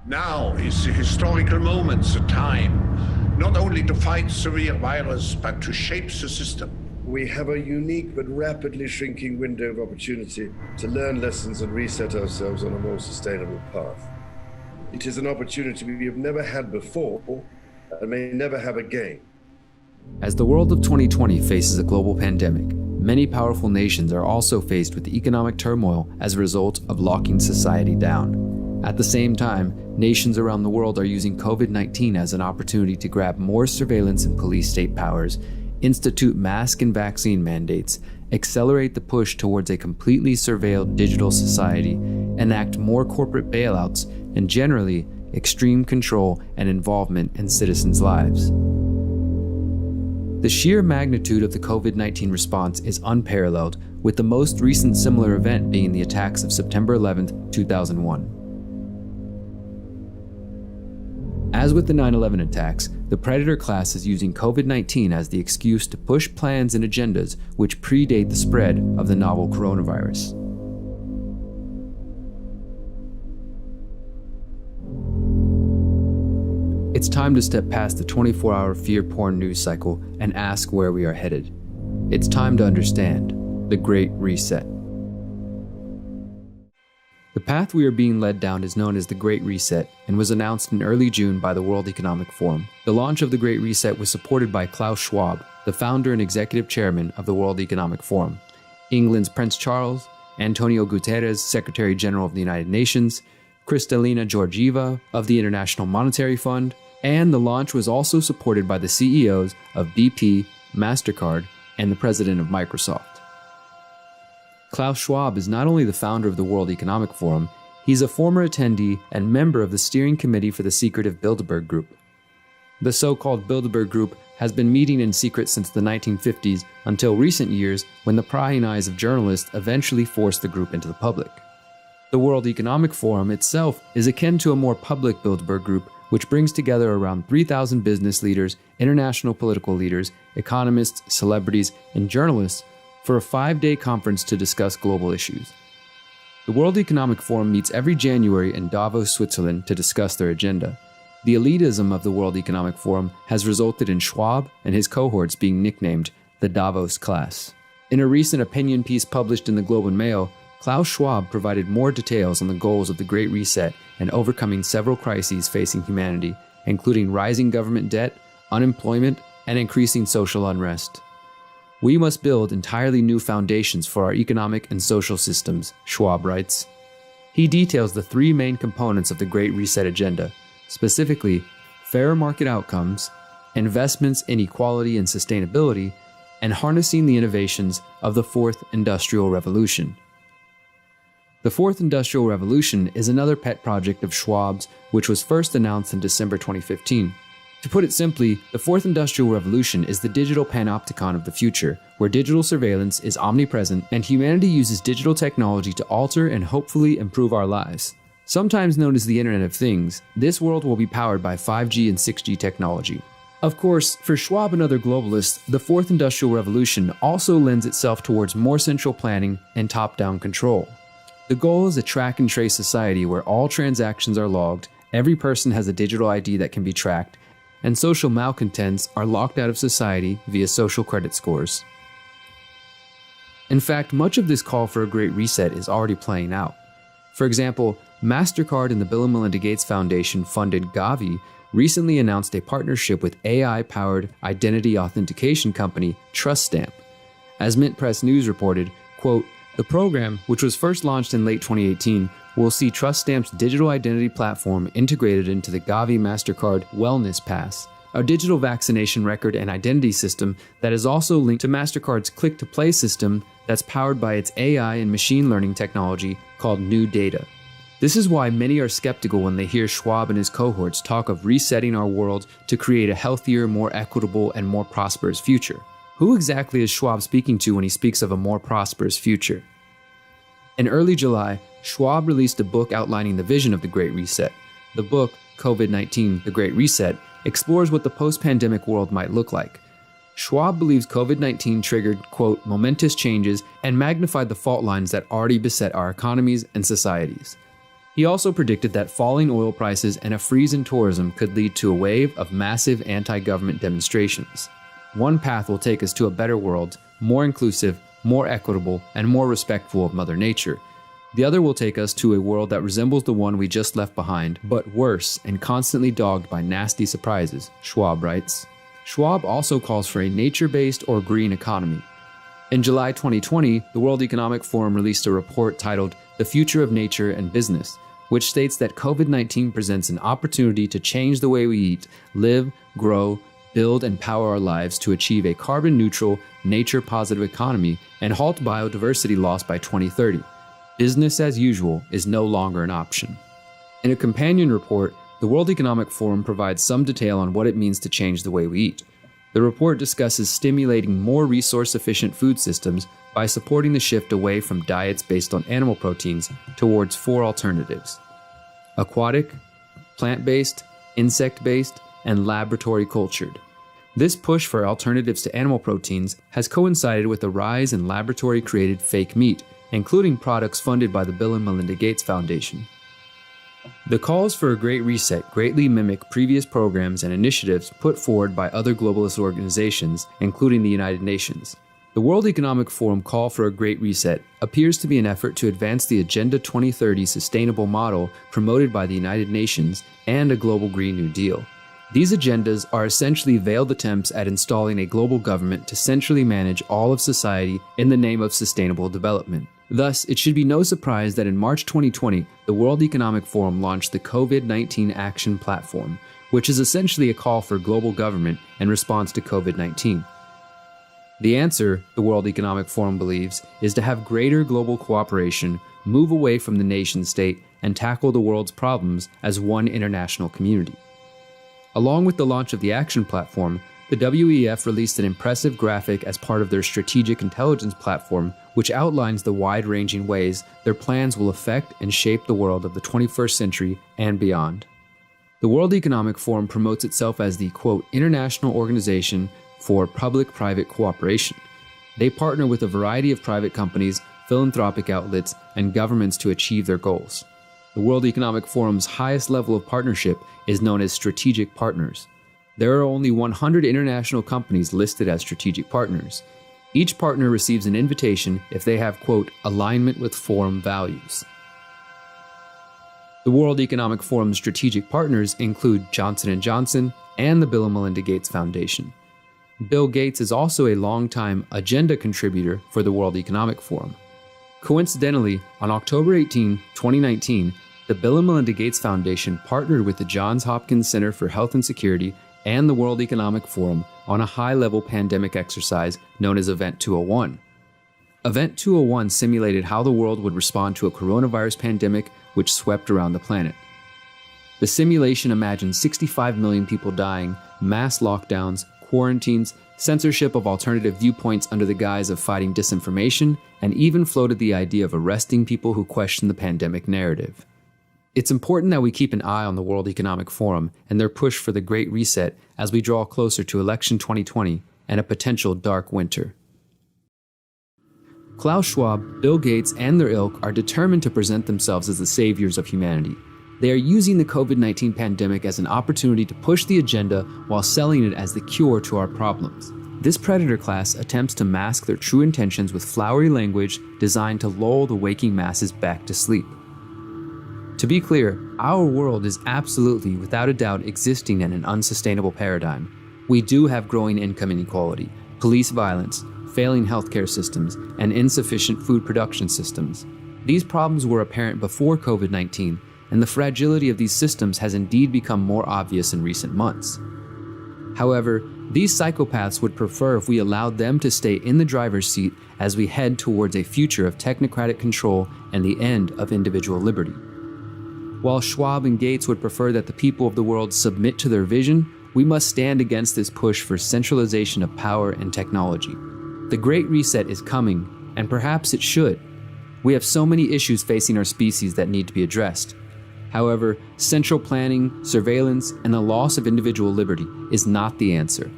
Now is the historical moment, the time, not only to fight severe virus, but to shape the system. We have a unique but rapidly shrinking window of opportunity to learn lessons and reset ourselves on a more sustainable path. It is an opportunity we have never had before and may never have again. As the world of 2020 faces a global pandemic, many powerful nations are also faced with economic turmoil as a result of locking society down. At the same time, nations around the world are using COVID-19 as an opportunity to grab more surveillance and police state powers, institute mask and vaccine mandates, accelerate the push towards a completely surveilled digital society, enact more corporate bailouts, and generally, extreme control and involvement in citizens' lives. The sheer magnitude of the COVID-19 response is unparalleled, with the most recent similar event being the attacks of September 11, 2001. As with the 9/11 attacks, the predator class is using COVID-19 as the excuse to push plans and agendas which predate the spread of the novel coronavirus. It's time to step past the 24-hour fear porn news cycle and ask where we are headed. It's time to understand the Great Reset. The path we are being led down is known as the Great Reset and was announced in early June by the World Economic Forum. The launch of the Great Reset was supported by Klaus Schwab, the founder and executive chairman of the World Economic Forum, England's Prince Charles, Antonio Guterres, Secretary General of the United Nations, Kristalina Georgieva of the International Monetary Fund, and the launch was also supported by the CEOs of BP, MasterCard, and the president of Microsoft. Klaus Schwab is not only the founder of the World Economic Forum, he's a former attendee and member of the steering committee for the secretive Bilderberg Group. The so-called Bilderberg Group has been meeting in secret since the 1950s until recent years when the prying eyes of journalists eventually forced the group into the public. The World Economic Forum itself is akin to a more public Bilderberg Group, which brings together around 3,000 business leaders, international political leaders, economists, celebrities, and journalists for a 5-day conference to discuss global issues. The World Economic Forum meets every January in Davos, Switzerland to discuss their agenda. The elitism of the World Economic Forum has resulted in Schwab and his cohorts being nicknamed the Davos class. In a recent opinion piece published in the Globe and Mail, Klaus Schwab provided more details on the goals of the Great Reset and overcoming several crises facing humanity, including rising government debt, unemployment, and increasing social unrest. We must build entirely new foundations for our economic and social systems, Schwab writes. He details the 3 main components of the Great Reset agenda, specifically fairer market outcomes, investments in equality and sustainability, and harnessing the innovations of the 4th Industrial Revolution. The 4th Industrial Revolution is another pet project of Schwab's, which was first announced in December 2015. To put it simply, the 4th Industrial Revolution is the digital panopticon of the future, where digital surveillance is omnipresent and humanity uses digital technology to alter and hopefully improve our lives. Sometimes known as the Internet of Things, this world will be powered by 5G and 6G technology. Of course, for Schwab and other globalists, the 4th Industrial Revolution also lends itself towards more central planning and top-down control. The goal is a track and trace society where all transactions are logged, every person has a digital ID that can be tracked, and social malcontents are locked out of society via social credit scores. In fact, much of this call for a Great Reset is already playing out. For example, MasterCard and the Bill and Melinda Gates Foundation funded Gavi recently announced a partnership with AI-powered identity authentication company TrustStamp. As Mint Press News reported, quote, "The program, which was first launched in late 2018, will see TrustStamp's digital identity platform integrated into the Gavi MasterCard Wellness Pass, a digital vaccination record and identity system that is also linked to MasterCard's click-to-play system that's powered by its AI and machine learning technology called NuData. This is why many are skeptical when they hear Schwab and his cohorts talk of resetting our world to create a healthier, more equitable, and more prosperous future. Who exactly is Schwab speaking to when he speaks of a more prosperous future? In early July, Schwab released a book outlining the vision of the Great Reset. The book, COVID-19, The Great Reset, explores what the post-pandemic world might look like. Schwab believes COVID-19 triggered, quote, momentous changes and magnified the fault lines that already beset our economies and societies. He also predicted that falling oil prices and a freeze in tourism could lead to a wave of massive anti-government demonstrations. One path will take us to a better world, more inclusive, more equitable, and more respectful of Mother Nature. The other will take us to a world that resembles the one we just left behind, but worse and constantly dogged by nasty surprises, Schwab writes. Schwab also calls for a nature-based or green economy. In July 2020, the World Economic Forum released a report titled The Future of Nature and Business, which states that COVID-19 presents an opportunity to change the way we eat, live, grow, build, and power our lives to achieve a carbon-neutral, nature-positive economy and halt biodiversity loss by 2030. Business as usual is no longer an option. In a companion report, the World Economic Forum provides some detail on what it means to change the way we eat. The report discusses stimulating more resource-efficient food systems by supporting the shift away from diets based on animal proteins towards 4 alternatives: aquatic, plant-based, insect-based, and laboratory cultured. This push for alternatives to animal proteins has coincided with a rise in laboratory-created fake meat, including products funded by the Bill and Melinda Gates Foundation. The calls for a Great Reset greatly mimic previous programs and initiatives put forward by other globalist organizations, including the United Nations. The World Economic Forum call for a Great Reset appears to be an effort to advance the Agenda 2030 sustainable model promoted by the United Nations and a global Green New Deal. These agendas are essentially veiled attempts at installing a global government to centrally manage all of society in the name of sustainable development. Thus, it should be no surprise that in March 2020, the World Economic Forum launched the COVID-19 Action Platform, which is essentially a call for global government in response to COVID-19. The answer, the World Economic Forum believes, is to have greater global cooperation, move away from the nation-state, and tackle the world's problems as one international community. Along with the launch of the Action Platform, the WEF released an impressive graphic as part of their Strategic Intelligence Platform, which outlines the wide-ranging ways their plans will affect and shape the world of the 21st century and beyond. The World Economic Forum promotes itself as the, quote, international organization for public-private cooperation. They partner with a variety of private companies, philanthropic outlets, and governments to achieve their goals. The World Economic Forum's highest level of partnership is known as strategic partners. There are only 100 international companies listed as strategic partners. Each partner receives an invitation if they have, quote, alignment with forum values. The World Economic Forum's strategic partners include Johnson & Johnson and the Bill and Melinda Gates Foundation. Bill Gates is also a longtime agenda contributor for the World Economic Forum. Coincidentally, on October 18, 2019, the Bill and Melinda Gates Foundation partnered with the Johns Hopkins Center for Health and Security and the World Economic Forum on a high-level pandemic exercise known as Event 201. Event 201 simulated how the world would respond to a coronavirus pandemic which swept around the planet. The simulation imagined 65 million people dying, mass lockdowns, quarantines, censorship of alternative viewpoints under the guise of fighting disinformation, and even floated the idea of arresting people who question the pandemic narrative. It's important that we keep an eye on the World Economic Forum and their push for the Great Reset as we draw closer to election 2020 and a potential dark winter. Klaus Schwab, Bill Gates, and their ilk are determined to present themselves as the saviors of humanity. They are using the COVID-19 pandemic as an opportunity to push the agenda while selling it as the cure to our problems. This predator class attempts to mask their true intentions with flowery language designed to lull the waking masses back to sleep. To be clear, our world is absolutely, without a doubt, existing in an unsustainable paradigm. We do have growing income inequality, police violence, failing healthcare systems, and insufficient food production systems. These problems were apparent before COVID-19, and the fragility of these systems has indeed become more obvious in recent months. However, these psychopaths would prefer if we allowed them to stay in the driver's seat as we head towards a future of technocratic control and the end of individual liberty. While Schwab and Gates would prefer that the people of the world submit to their vision, we must stand against this push for centralization of power and technology. The Great Reset is coming, and perhaps it should. We have so many issues facing our species that need to be addressed. However, central planning, surveillance, and the loss of individual liberty is not the answer.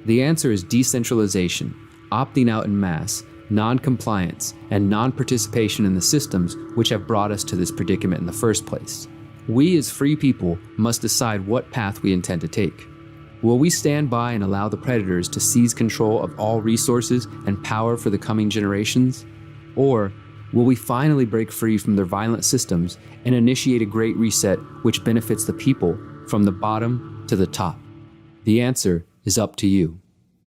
The answer is decentralization, opting out en masse, non-compliance, and non-participation in the systems which have brought us to this predicament in the first place. We as free people must decide what path we intend to take. Will we stand by and allow the predators to seize control of all resources and power for the coming generations? Or will we finally break free from their violent systems and initiate a great reset which benefits the people from the bottom to the top? The answer is up to you.